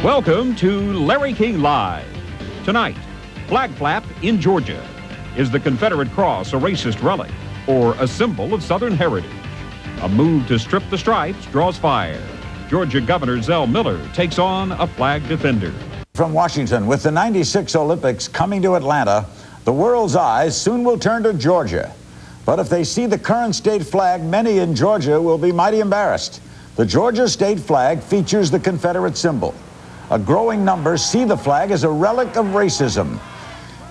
Welcome to Larry King Live. Tonight, flag flap in Georgia. Is the Confederate cross a racist relic or a symbol of Southern heritage? A move to strip the stripes draws fire. Georgia Governor Zell Miller takes on a flag defender. From Washington, with the '96 Olympics coming to Atlanta, the world's eyes soon will turn to Georgia. But if they see the current state flag, many in Georgia will be mighty embarrassed. The Georgia state flag features the Confederate symbol. A growing number see the flag as a relic of racism,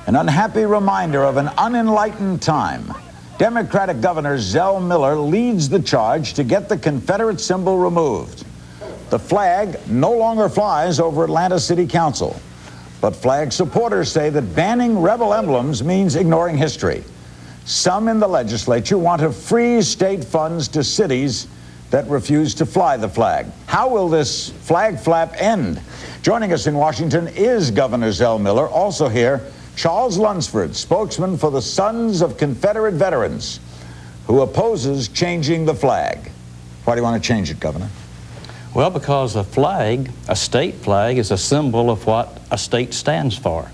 an unhappy reminder of an unenlightened time. Democratic Governor Zell Miller leads the charge to get the Confederate symbol removed. The flag no longer flies over Atlanta City Council, but flag supporters say that banning rebel emblems means ignoring history. Some in the legislature want to freeze state funds to cities that refuse to fly the flag. How will this flag flap end? Joining us in Washington is Governor Zell Miller. Also here, Charles Lunsford, spokesman for the Sons of Confederate Veterans, who opposes changing the flag. Why do you want to change it, Governor? Well, because a flag, a state flag, is a symbol of what a state stands for.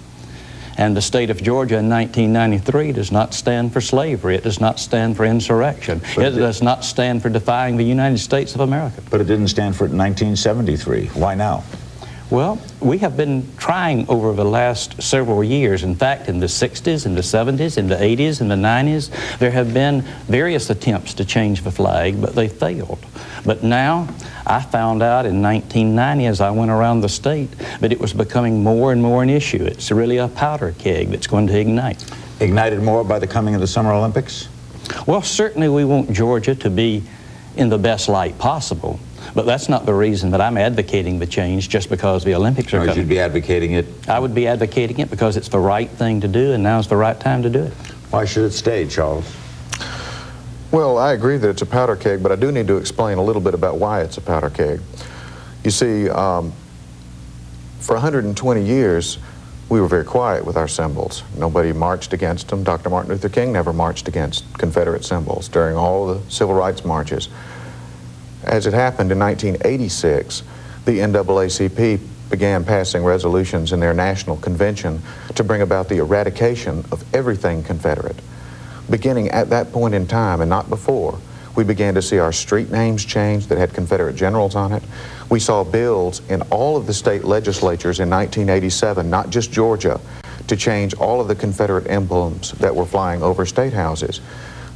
And the state of Georgia in 1993 does not stand for slavery. It does not stand for insurrection. It does not stand for defying the United States of America. But it didn't stand for it in 1973. Why now? Well, we have been trying over the last several years. In fact, in the 60s, in the 70s, in the 80s, in the 90s, there have been various attempts to change the flag, but they failed. But now, I found out in 1990 as I went around the state that it was becoming more and more an issue. It's really a powder keg that's going to ignite. Ignited more by the coming of the Summer Olympics? Well, certainly we want Georgia to be in the best light possible. But that's not the reason that I'm advocating the change just because the Olympics are coming. You'd be advocating it? I would be advocating it because it's the right thing to do, and now's the right time to do it. Why should it stay, Charles? Well, I agree that it's a powder keg, but I do need to explain a little bit about why it's a powder keg. You see, for 120 years, we were very quiet with our symbols. Nobody marched against them. Dr. Martin Luther King never marched against Confederate symbols during all the civil rights marches. As it happened in 1986, the NAACP began passing resolutions in their national convention to bring about the eradication of everything Confederate. Beginning at that point in time, and not before, we began to see our street names change that had Confederate generals on it. We saw bills in all of the state legislatures in 1987, not just Georgia, to change all of the Confederate emblems that were flying over state houses.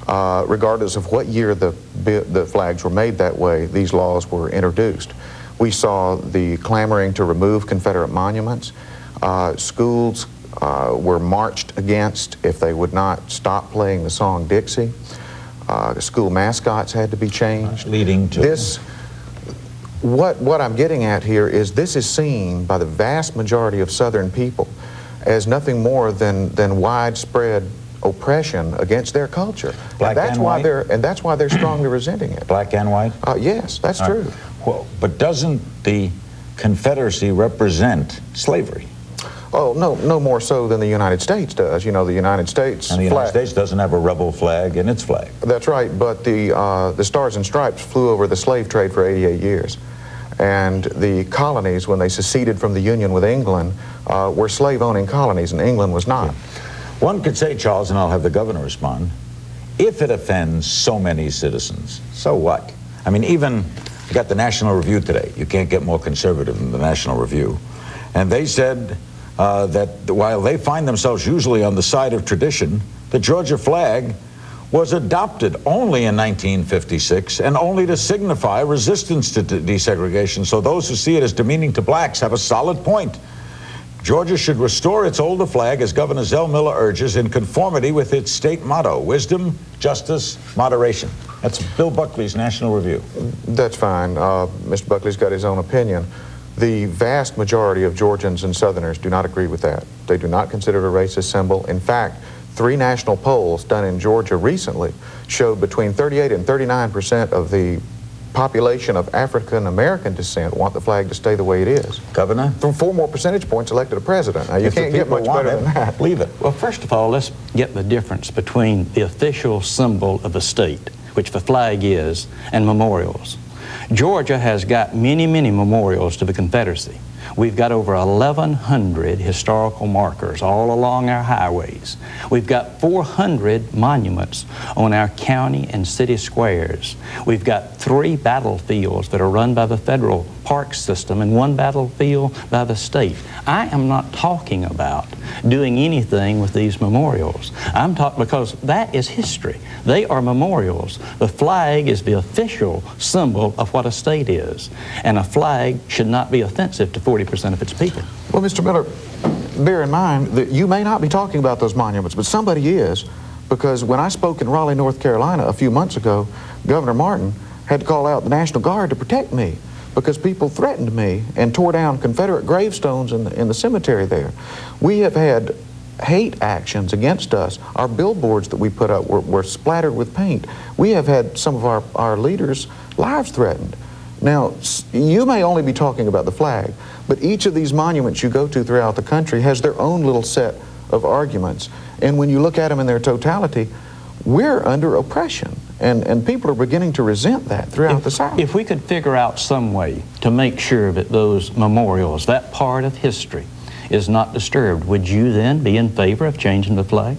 Regardless of what year the flags were made that way, these laws were introduced. We saw the clamoring to remove Confederate monuments. Schools were marched against if they would not stop playing the song Dixie. The school mascots had to be changed. Leading to this. What I'm getting at here is this is seen by the vast majority of Southern people as nothing more than widespread oppression against their culture. Black and white? And that's why they're strongly resenting it. Black and white? Yes, that's true. Well, but doesn't the Confederacy represent slavery? Oh, no more so than the United States does. You know, the United States And the United States doesn't have a rebel flag in its flag. That's right, but the Stars and Stripes flew over the slave trade for 88 years. And the colonies, when they seceded from the Union with England, were slave-owning colonies, and England was not. Yeah. One could say, Charles, and I'll have the governor respond, if it offends so many citizens, so what? I mean, even, I got the National Review today. You can't get more conservative than the National Review. And they said that while they find themselves usually on the side of tradition, the Georgia flag was adopted only in 1956 and only to signify resistance to desegregation. So those who see it as demeaning to blacks have a solid point. Georgia should restore its older flag, as Governor Zell Miller urges, in conformity with its state motto: wisdom, justice, moderation. That's Bill Buckley's National Review. That's fine. Mr. Buckley's got his own opinion. The vast majority of Georgians and Southerners do not agree with that. They do not consider it a racist symbol. In fact, 3 national polls done in Georgia recently showed between 38 and 39% of the population of African American descent want the flag to stay the way it is. Governor? From 4 more percentage points elected a president. Now, you can't get much better than that. Leave it. Well, first of all, let's get the difference between the official symbol of the state, which the flag is, and memorials. Georgia has got many, many memorials to the Confederacy. We've got over 1,100 historical markers all along our highways. We've got 400 monuments on our county and city squares. We've got 3 battlefields that are run by the federal park system and 1 battlefield by the state. I am not talking about doing anything with these memorials. I'm talking because that is history. They are memorials. The flag is the official symbol of what a state is, and a flag should not be offensive to 40% of its people. Well, Mr. Miller, bear in mind that you may not be talking about those monuments, but somebody is, because when I spoke in Raleigh, North Carolina a few months ago, Governor Martin had to call out the National Guard to protect me because people threatened me and tore down Confederate gravestones in the cemetery there. We have had hate actions against us. Our billboards that we put up were splattered with paint. We have had some of our leaders' lives threatened. Now, you may only be talking about the flag, but each of these monuments you go to throughout the country has their own little set of arguments. And when you look at them in their totality, we're under oppression. And people are beginning to resent that throughout the South. If we could figure out some way to make sure that those memorials, that part of history, is not disturbed, would you then be in favor of changing the flag?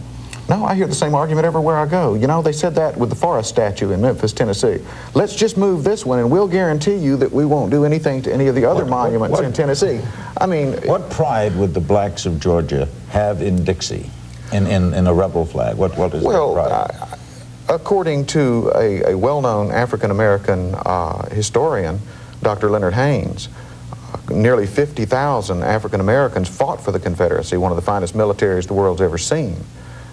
No, I hear the same argument everywhere I go. You know, they said that with the Forrest statue in Memphis, Tennessee. Let's just move this one and we'll guarantee you that we won't do anything to any of the other monuments in Tennessee. I mean... What pride would the blacks of Georgia have in Dixie, in a rebel flag? What is their pride? According to a well-known African-American historian, Dr. Leonard Haynes, nearly 50,000 African-Americans fought for the Confederacy, one of the finest militaries the world's ever seen.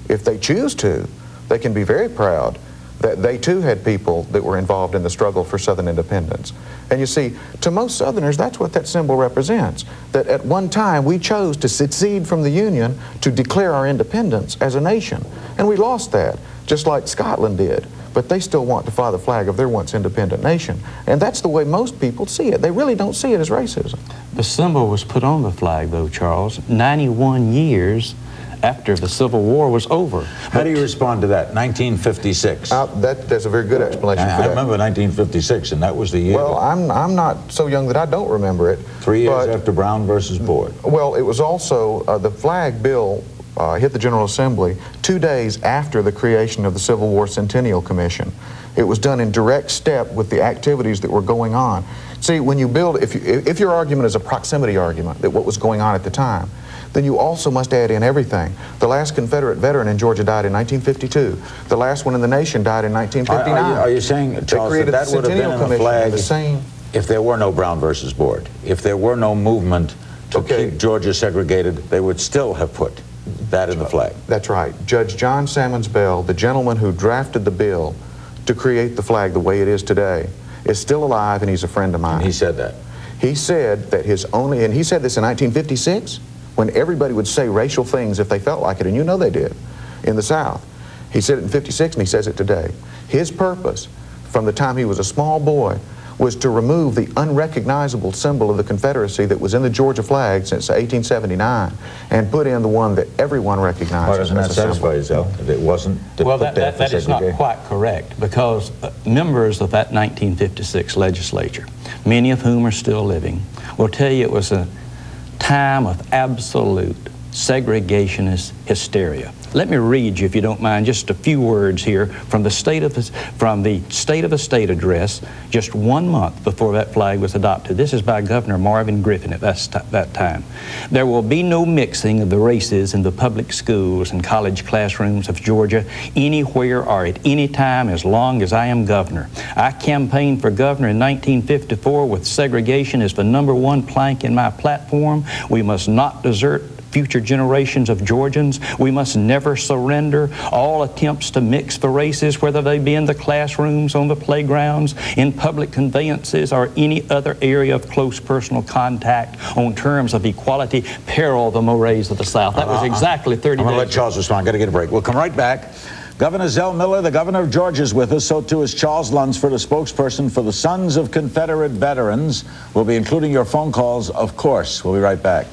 If they choose to, they can be very proud that they too had people that were involved in the struggle for Southern independence. And you see, to most Southerners, that's what that symbol represents, that at one time we chose to secede from the Union to declare our independence as a nation. And we lost that, just like Scotland did. But they still want to fly the flag of their once independent nation. And that's the way most people see it. They really don't see it as racism. The symbol was put on the flag, though, Charles, 91 years after the Civil War was over. How do you respond to that? 1956. That's a very good explanation for that. I remember 1956, and that was the year. Well, I'm not so young that I don't remember it. 3 years after Brown versus Board. Well, it was also the flag bill hit the General Assembly 2 days after the creation of the Civil War Centennial Commission. It was done in direct step with the activities that were going on. See, when you build, if your argument is a proximity argument, that what was going on at the time, then you also must add in everything. The last Confederate veteran in Georgia died in 1952. The last one in the nation died in 1959. Are you saying, Charles, that would have been in the flag if there were no Brown versus Board? If there were no movement to keep Georgia segregated, they would still have put that in the flag? That's right. Judge John Sammons Bell, the gentleman who drafted the bill to create the flag the way it is today, is still alive, and he's a friend of mine. And he said that? He said that and he said this in 1956, when everybody would say racial things if they felt like it, and you know they did, in the South. He said it in 56, and he says it today. His purpose, from the time he was a small boy, was to remove the unrecognizable symbol of the Confederacy that was in the Georgia flag since 1879 and put in the one that everyone recognizes. Why doesn't that satisfy yourself? It wasn't well, that is not quite correct, because members of that 1956 legislature, many of whom are still living, will tell you it was a time of absolute segregationist hysteria. Let me read you, if you don't mind, just a few words here from the State of the State address just 1 month before that flag was adopted. This is by Governor Marvin Griffin at that time. There will be no mixing of the races in the public schools and college classrooms of Georgia anywhere or at any time as long as I am governor. I campaigned for governor in 1954 with segregation as the #1 plank in my platform. We must not desert future generations of Georgians. We must never surrender all attempts to mix the races, whether they be in the classrooms, on the playgrounds, in public conveyances, or any other area of close personal contact on terms of equality. Peril the mores of the South. That was exactly 30 days I'm going to let Charles respond. Got to get a break. We'll come right back. Governor Zell Miller, the governor of Georgia, is with us. So too is Charles Lunsford, a spokesperson for the Sons of Confederate Veterans. We'll be including your phone calls, of course. We'll be right back.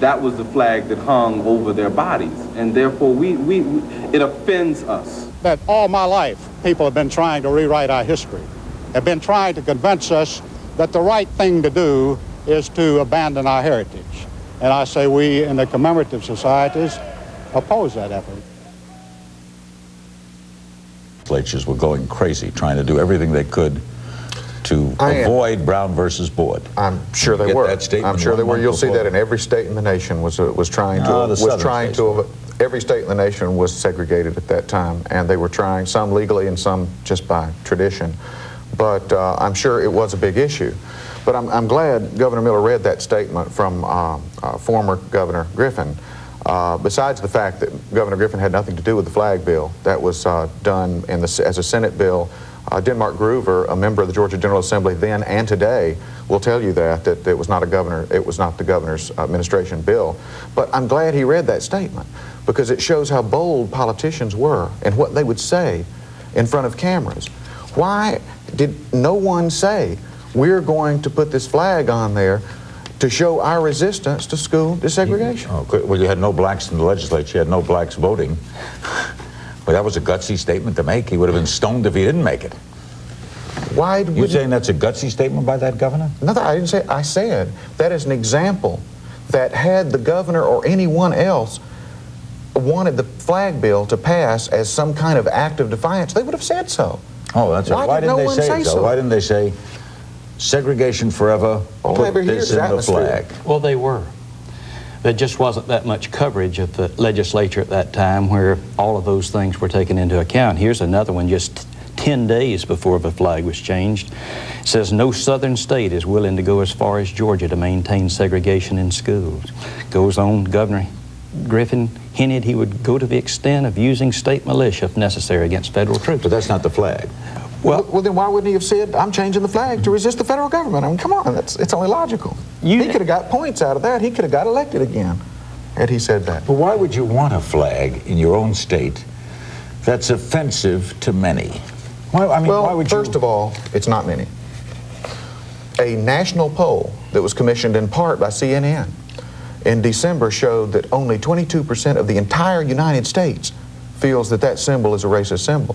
That was the flag that hung over their bodies, and therefore it offends us. That all my life, people have been trying to rewrite our history. have been trying to convince us that the right thing to do is to abandon our heritage. And I say we in the commemorative societies oppose that effort. Legislatures were going crazy, trying to do everything they could to avoid Brown versus Board. I'm sure they were. I'm sure they were. You'll see that in every state in the nation was trying to. Every state in the nation was segregated at that time, and they were trying, some legally and some just by tradition. But I'm sure it was a big issue. But I'm glad Governor Miller read that statement from former Governor Griffin. Besides the fact that Governor Griffin had nothing to do with the flag bill, that was done as a Senate bill. Denmark Groover, a member of the Georgia General Assembly then and today, will tell you that it was not the governor's administration bill. But I'm glad he read that statement, because it shows how bold politicians were and what they would say in front of cameras. Why did no one say, we're going to put this flag on there to show our resistance to school desegregation? Well, you had no blacks in the legislature, you had no blacks voting. Well, that was a gutsy statement to make. He would have been stoned if he didn't make it. Why? You saying that's a gutsy statement by that governor? No, I didn't say. I said that is an example that had the governor or anyone else wanted the flag bill to pass as some kind of act of defiance, they would have said so. Oh, that's right. Why didn't they say so? Why didn't they say segregation forever, put this in the flag? Well, they were. There just wasn't that much coverage of the legislature at that time where all of those things were taken into account. Here's another one just 10 days before the flag was changed. It says, no southern state is willing to go as far as Georgia to maintain segregation in schools. Goes on, Governor Griffin hinted he would go to the extent of using state militia if necessary against federal troops. But that's not the flag. Well, then why wouldn't he have said, I'm changing the flag to resist the federal government? I mean, come on, it's only logical. He could have got points out of that. He could have got elected again had he said that. But why would you want a flag in your own state that's offensive to many? Why would first of all, it's not many. A national poll that was commissioned in part by CNN in December showed that only 22% of the entire United States feels that that symbol is a racist symbol.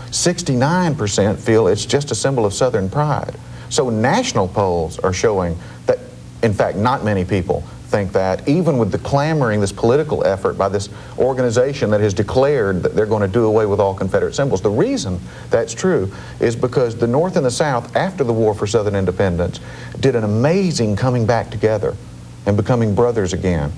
69% feel it's just a symbol of Southern pride. So national polls are showing that, in fact, not many people think that, even with the clamoring, this political effort by this organization that has declared that they're going to do away with all Confederate symbols. The reason that's true is because the North and the South, after the War for Southern Independence, did an amazing coming back together and becoming brothers again.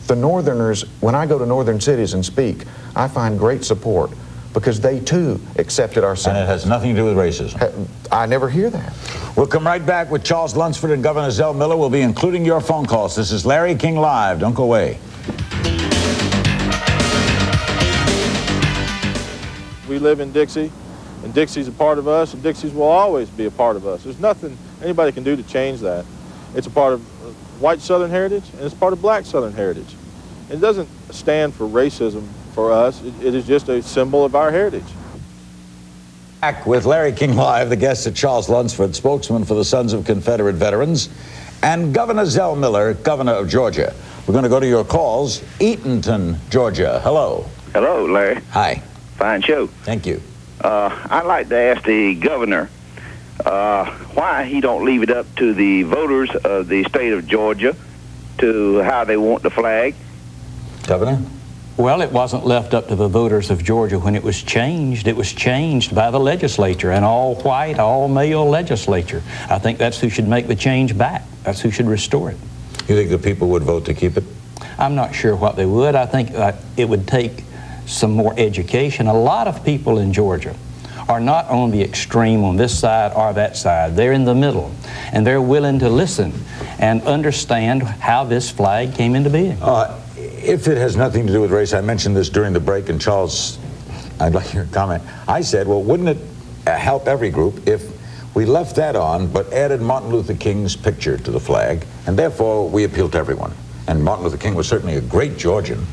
The Northerners, when I go to northern cities and speak, I find great support, because they too accepted our symbols. And it has nothing to do with racism. I never hear that. We'll come right back with Charles Lunsford and Governor Zell Miller. We'll be including your phone calls. This is Larry King Live. Don't go away. We live in Dixie, and Dixie's a part of us, and Dixie's will always be a part of us. There's nothing anybody can do to change that. It's a part of white Southern heritage, and it's part of black Southern heritage. It doesn't stand for racism for us. It is just a symbol of our heritage. Back with Larry King Live. The guests are Charles Lunsford, spokesman for the Sons of Confederate Veterans, and Governor Zell Miller, governor of Georgia. We're going to go to your calls. Eatonton, Georgia. Hello. Hello, Larry. Hi. Fine show. Thank you. I'd like to ask the governor why he don't leave it up to the voters of the state of Georgia to how they want the flag. Governor? Well, it wasn't left up to the voters of Georgia when it was changed. It was changed by the legislature, an all-white, all-male legislature. I think that's who should make the change back. That's who should restore it. You think the people would vote to keep it? I'm not sure what they would. I think it would take some more education. A lot of people in Georgia are not on the extreme on this side or that side. They're in the middle, and they're willing to listen and understand how this flag came into being. If it has nothing to do with race, I mentioned this during the break, and Charles, I'd like your comment. I said, well, wouldn't it help every group if we left that on but added Martin Luther King's picture to the flag, and therefore we appeal to everyone? And Martin Luther King was certainly a great Georgian.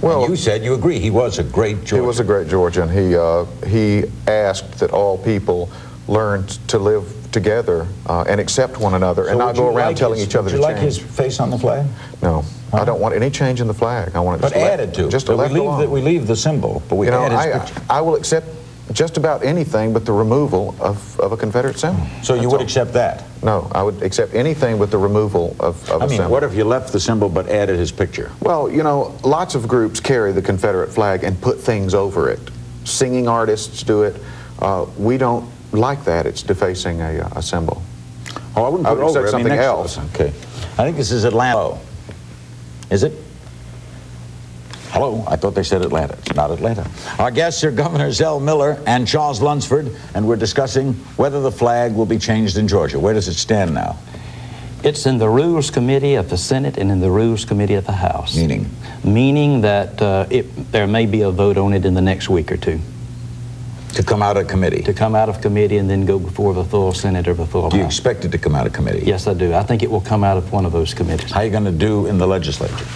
Well, and you said you agree he was a great Georgian. He was a great Georgian. He asked that all people learn to live together and accept one another, and not go around telling each other to change. Would you like his face on the flag? No. I don't want any change in the flag. I want it just added to. Just to let we leave the symbol, but we add his picture. I will accept Just about anything but the removal of a Confederate symbol. So you would accept that? No, I would accept anything but the removal of a symbol. What if you left the symbol but added his picture? Well, you know, lots of groups carry the Confederate flag and put things over it. Singing artists do it. We don't like that. It's defacing a symbol. Oh, I wouldn't put it over something else. Okay. I think this is Atlanta. Is it? Hello, I thought they said Atlanta. It's not Atlanta. Our guests are Governor Zell Miller and Charles Lunsford, and we're discussing whether the flag will be changed in Georgia. Where does it stand now? It's in the Rules Committee of the Senate and in the Rules Committee of the House. Meaning? Meaning that there may be a vote on it in the next week or two. To come out of committee? To come out of committee and then go before the full Senate or the full House. Do you expect it to come out of committee? Yes, I do. I think it will come out of one of those committees. How are you going to do in the legislature?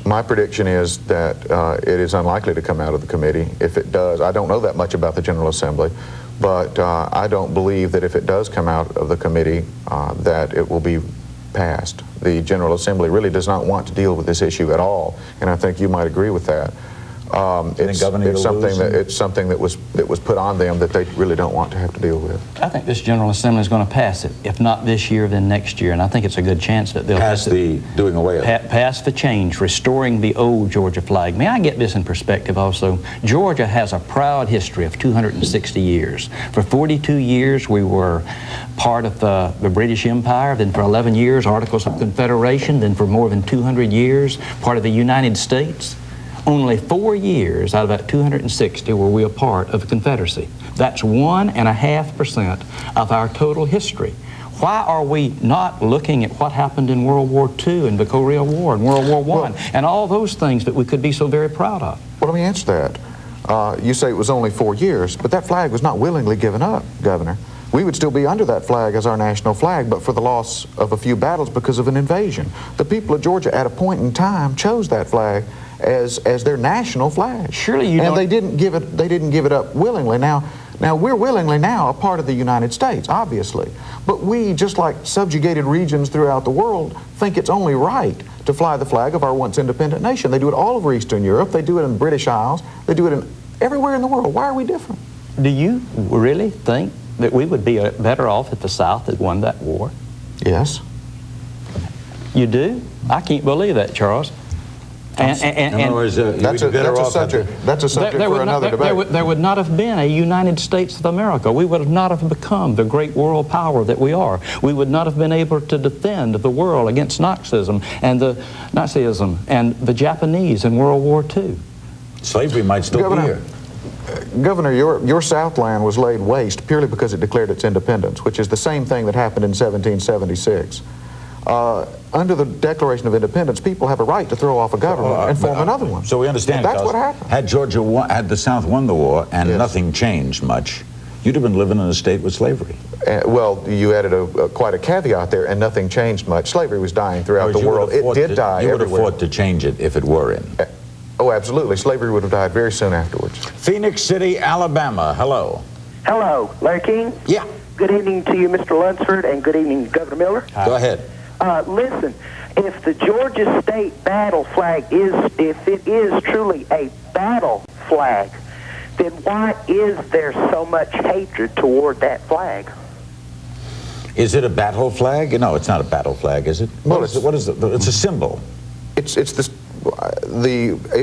My prediction is that it is unlikely to come out of the committee. If it does, I don't know that much about the General Assembly, but I don't believe that if it does come out of the committee that it will be passed. The General Assembly really does not want to deal with this issue at all, and I think you might agree with that. It's something that was put on them that they really don't want to have to deal with. I think this General Assembly is going to pass it. If not this year, then next year. And I think it's a good chance that they'll pass the doing away of it. Pass the change, restoring the old Georgia flag. May I get this in perspective also? Georgia has a proud history of 260 years. For 42 years, we were part of the British Empire. Then for 11 years, Articles of Confederation. Then for more than 200 years, part of the United States. Only 4 years out of that 260 were we a part of the Confederacy. That's 1.5% of our total history. Why are we not looking at what happened in World War II and the Korea War and World War I and all those things that we could be so very proud of? Well, let me answer that. You say it was only 4 years, but that flag was not willingly given up, Governor. We would still be under that flag as our national flag, but for the loss of a few battles because of an invasion. The people of Georgia at a point in time chose that flag as their national flag. Surely you and they didn't give it up willingly. Now we're willingly now a part of the United States, obviously. But we, just like subjugated regions throughout the world, think it's only right to fly the flag of our once independent nation. They do it all over Eastern Europe. They do it in the British Isles. They do it everywhere in the world. Why are we different? Do you really think that we would be better off if the South had won that war? Yes. You do? I can't believe that, Charles. That's a subject for another debate. There would not have been a United States of America. We would not have become the great world power that we are. We would not have been able to defend the world against Nazism and the Japanese in World War II. Slavery might still be here. Governor, your Southland was laid waste purely because it declared its independence, which is the same thing that happened in 1776. Under the Declaration of Independence, people have a right to throw off a government and form another one. So we understand that's what happened. Had the South won the war and nothing changed much, you'd have been living in a state with slavery. Well, you added quite a caveat there, and nothing changed much. Slavery was dying throughout the world. It did die everywhere. You would have fought to change it if it were in. Oh, absolutely. Slavery would have died very soon afterwards. Phoenix City, Alabama. Hello. Hello, Larry King. Yeah. Good evening to you, Mr. Lunsford, and good evening, Governor Miller. Go ahead. Listen, if the Georgia State battle flag if it is truly a battle flag, then why is there so much hatred toward that flag? Is it a battle flag? No, it's not a battle flag, is it? Well, It's a symbol. It's this.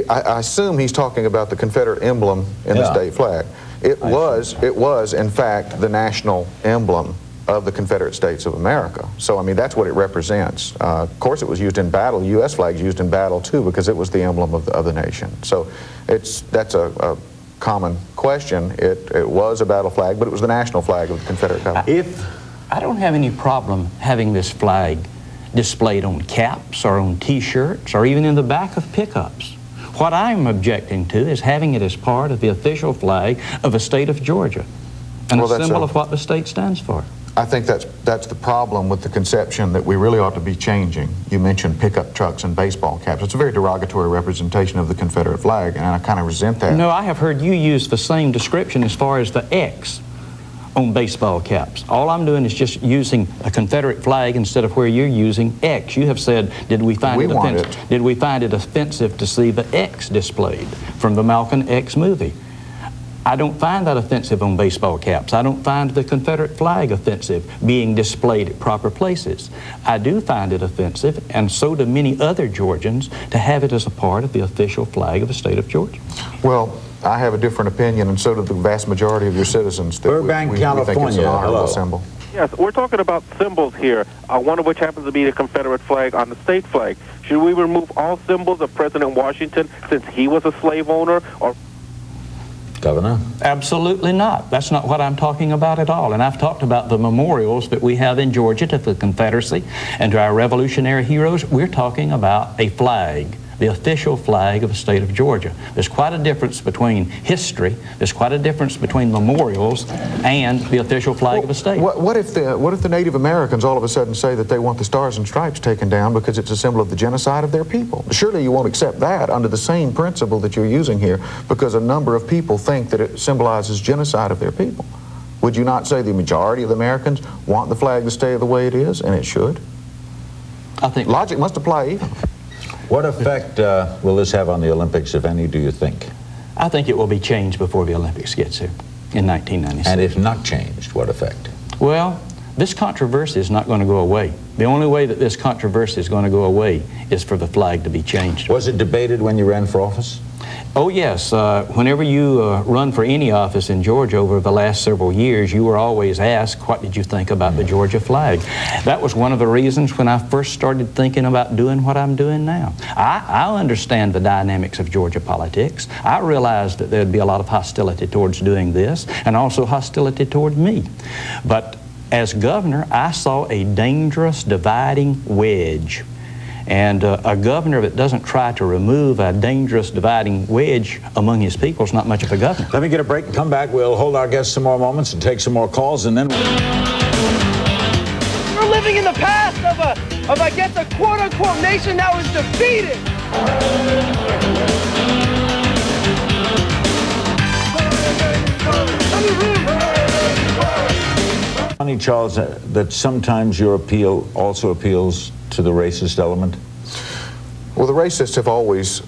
I assume he's talking about the Confederate emblem in the state flag. It was in fact the national emblem of the Confederate States of America. So I mean that's what it represents. Of course, it was used in battle. U.S. flag's used in battle too because it was the emblem of the nation. So that's a common question. It was a battle flag, but it was the national flag of the Confederate government. I don't have any problem having this flag displayed on caps or on T-shirts or even in the back of pickups. What I'm objecting to is having it as part of the official flag of the state of Georgia and a symbol of what the state stands for. I think that's the problem with the conception that we really ought to be changing. You mentioned pickup trucks and baseball caps. It's a very derogatory representation of the Confederate flag, and I kind of resent that. No, I have heard you use the same description as far as the X on baseball caps. All I'm doing is just using a Confederate flag instead of where you're using X. You have said, did we find it offensive to see the X displayed from the Malcolm X movie? I don't find that offensive on baseball caps. I don't find the Confederate flag offensive being displayed at proper places. I do find it offensive, and so do many other Georgians, to have it as a part of the official flag of the state of Georgia. Well, I have a different opinion, and so do the vast majority of your citizens. That Burbank, we think it's an California. honorable Hello. symbol. Yes, we're talking about symbols here, one of which happens to be the Confederate flag on the state flag. Should we remove all symbols of President Washington since he was a slave owner? Or Governor? Absolutely not. That's not what I'm talking about at all. And I've talked about the memorials that we have in Georgia to the Confederacy and to our Revolutionary heroes. We're talking about a flag, the official flag of the state of Georgia. There's quite a difference between history, there's quite a difference between memorials and the official flag of a state. What if the Native Americans all of a sudden say that they want the Stars and Stripes taken down because it's a symbol of the genocide of their people? Surely you won't accept that under the same principle that you're using here, because a number of people think that it symbolizes genocide of their people. Would you not say the majority of the Americans want the flag to stay the way it is, and it should? I think logic must apply even. What effect will this have on the Olympics, if any, do you think? I think it will be changed before the Olympics gets here in 1996. And if not changed, what effect? Well, this controversy is not going to go away. The only way that this controversy is going to go away is for the flag to be changed. Was it debated when you ran for office? Oh, yes. Whenever you run for any office in Georgia over the last several years, you were always asked, what did you think about the Georgia flag? That was one of the reasons when I first started thinking about doing what I'm doing now. I understand the dynamics of Georgia politics. I realized that there'd be a lot of hostility towards doing this, and also hostility toward me. But as governor, I saw a dangerous dividing wedge. And a governor that doesn't try to remove a dangerous dividing wedge among his people is not much of a governor. Let me get a break and come back. We'll hold our guests some more moments and take some more calls, and then we're living in the past of I guess, a quote-unquote nation that was defeated. Funny, Charles, that sometimes your appeal also appeals to the racist element? Well, the racists have always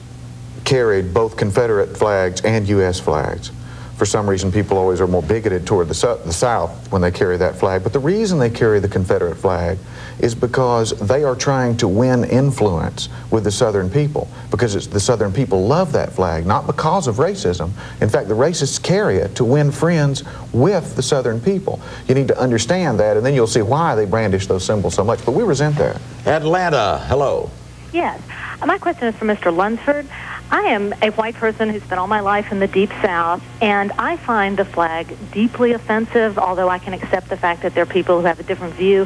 carried both Confederate flags and U.S. flags. For some reason, people always are more bigoted toward the South when they carry that flag. But the reason they carry the Confederate flag is because they are trying to win influence with the Southern people, because the Southern people love that flag, not because of racism. In fact, the racists carry it to win friends with the Southern people. You need to understand that, and then you'll see why they brandish those symbols so much. But we resent that. Atlanta, hello. Yes. My question is for Mr. Lunsford. I am a white person who spent all my life in the Deep South, and I find the flag deeply offensive, although I can accept the fact that there are people who have a different view.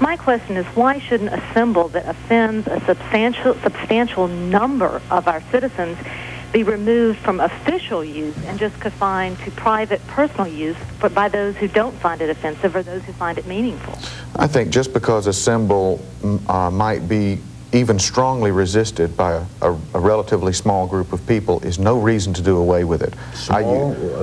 My question is, why shouldn't a symbol that offends a substantial number of our citizens be removed from official use and just confined to private, personal use by those who don't find it offensive or those who find it meaningful? I think just because a symbol might be even strongly resisted by a relatively small group of people is no reason to do away with it. A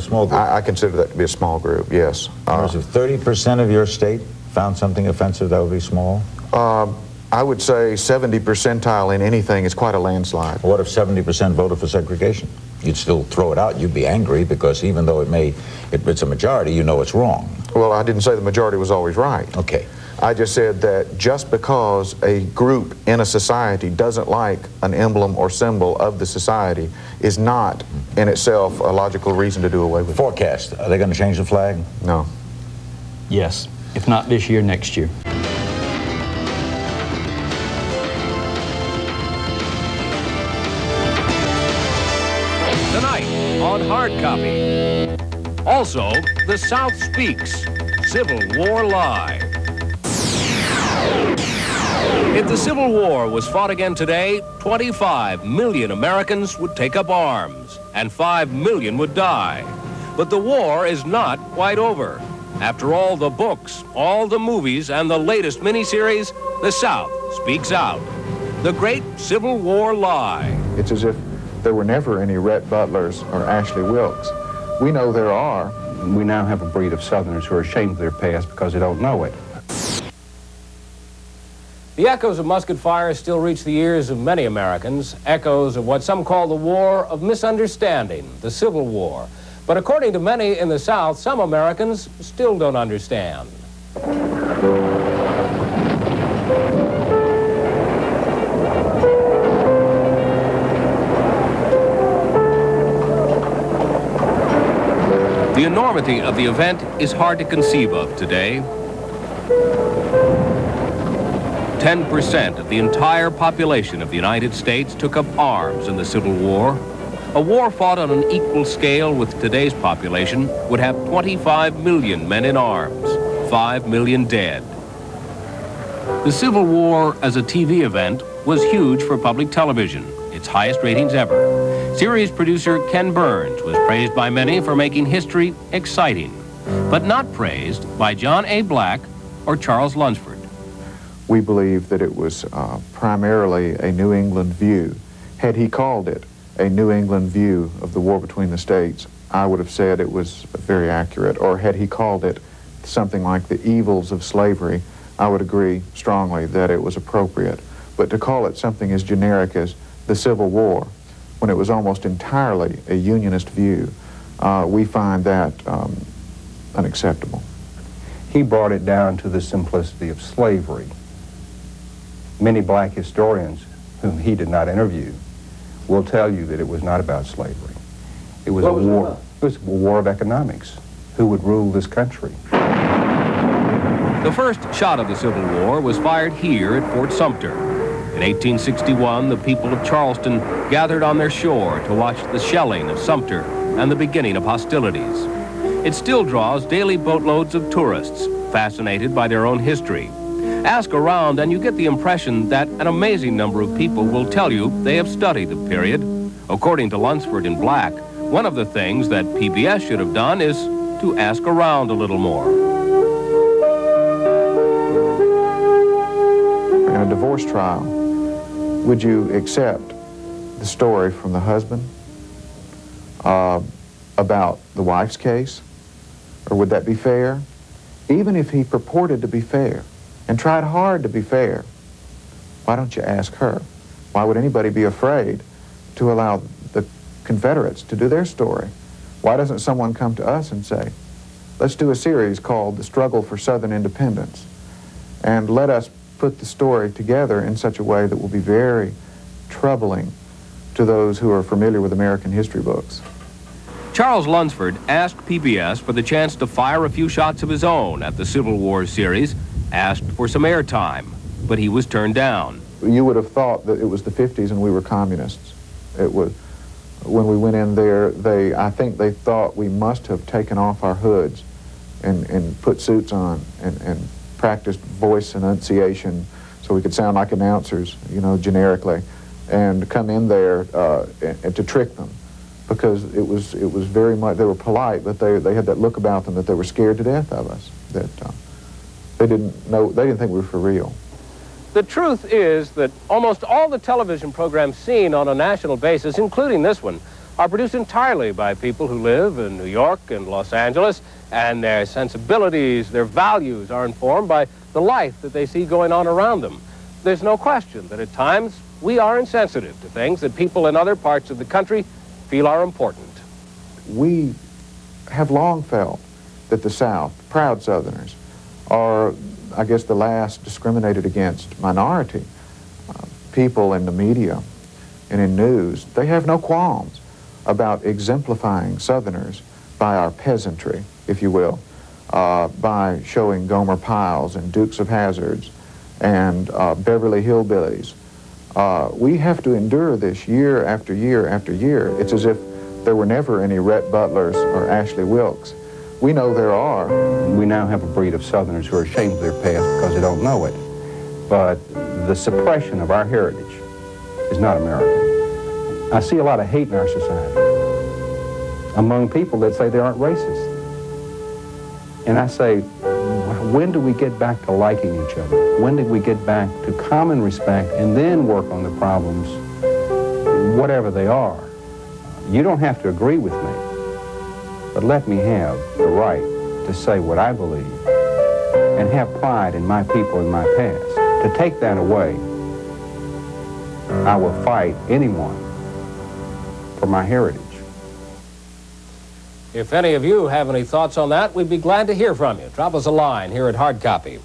small group? I consider that to be a small group, yes. If 30% of your state found something offensive, that would be small? I would say 70 percentile in anything is quite a landslide. What if 70% voted for segregation? You'd still throw it out. You'd be angry because even though it's a majority, you know it's wrong. Well, I didn't say the majority was always right. Okay. I just said that just because a group in a society doesn't like an emblem or symbol of the society is not in itself a logical reason to do away with it. Forecast, are they going to change the flag? No. Yes, if not this year, next year. Tonight on Hard Copy. Also, The South Speaks, Civil War Live. If the Civil War was fought again today, 25 million Americans would take up arms, and 5 million would die. But the war is not quite over. After all the books, all the movies, and the latest miniseries, the South speaks out. The Great Civil War Lie. It's as if there were never any Rhett Butlers or Ashley Wilkes. We know there are. We now have a breed of Southerners who are ashamed of their past because they don't know it. The echoes of musket fire still reach the ears of many Americans, echoes of what some call the War of Misunderstanding, the Civil War. But according to many in the South, some Americans still don't understand. The enormity of the event is hard to conceive of today. 10% of the entire population of the United States took up arms in the Civil War. A war fought on an equal scale with today's population would have 25 million men in arms, 5 million dead. The Civil War as a TV event was huge for public television, its highest ratings ever. Series producer Ken Burns was praised by many for making history exciting, but not praised by John A. Black or Charles Lunsford. We believe that it was primarily a New England view. Had he called it a New England view of the war between the states, I would have said it was very accurate. Or had he called it something like the evils of slavery, I would agree strongly that it was appropriate. But to call it something as generic as the Civil War, when it was almost entirely a Unionist view, we find that unacceptable. He brought it down to the simplicity of slavery. Many black historians, whom he did not interview, will tell you that it was not about slavery. It was a war. It was a war of economics. Who would rule this country? The first shot of the Civil War was fired here at Fort Sumter. In 1861, the people of Charleston gathered on their shore to watch the shelling of Sumter and the beginning of hostilities. It still draws daily boatloads of tourists, fascinated by their own history. Ask around and you get the impression that an amazing number of people will tell you they have studied the period. According to Lunsford and Black, one of the things that PBS should have done is to ask around a little more. In a divorce trial, would you accept the story from the husband about the wife's case? Or would that be fair? Even if he purported to be fair and tried hard to be fair, why don't you ask her? Why would anybody be afraid to allow the Confederates to do their story? Why doesn't someone come to us and say, let's do a series called The Struggle for Southern Independence, and let us put the story together in such a way that will be very troubling to those who are familiar with American history books. Charles Lunsford asked PBS for the chance to fire a few shots of his own at the Civil War series, asked for some airtime, but he was turned down. You would have thought that it was the 50s and we were communists. It was, when we went in there, I think they thought we must have taken off our hoods and put suits on and practiced voice enunciation so we could sound like announcers, you know, generically, and come in there and to trick them, because it was very much, they were polite, but they had that look about them that they were scared to death of us, that they didn't think we were for real. The truth is that almost all the television programs seen on a national basis, including this one, are produced entirely by people who live in New York and Los Angeles, and their sensibilities, their values are informed by the life that they see going on around them. There's no question that at times we are insensitive to things that people in other parts of the country feel are important. We have long felt that the South, proud Southerners, are, I guess, the last discriminated against minority. People in the media and in news, they have no qualms about exemplifying Southerners by our peasantry, if you will, by showing Gomer Pyles and Dukes of Hazzards and Beverly Hillbillies. We have to endure this year after year after year. It's as if there were never any Rhett Butlers or Ashley Wilkes. We know there are. We now have a breed of Southerners who are ashamed of their past because they don't know it. But the suppression of our heritage is not American. I see a lot of hate in our society among people that say they aren't racist. And I say, when do we get back to liking each other? When do we get back to common respect and then work on the problems, whatever they are? You don't have to agree with me, but let me have the right to say what I believe and have pride in my people and my past. To take that away, I will fight anyone for my heritage. If any of you have any thoughts on that, we'd be glad to hear from you. Drop us a line here at Hard Copy.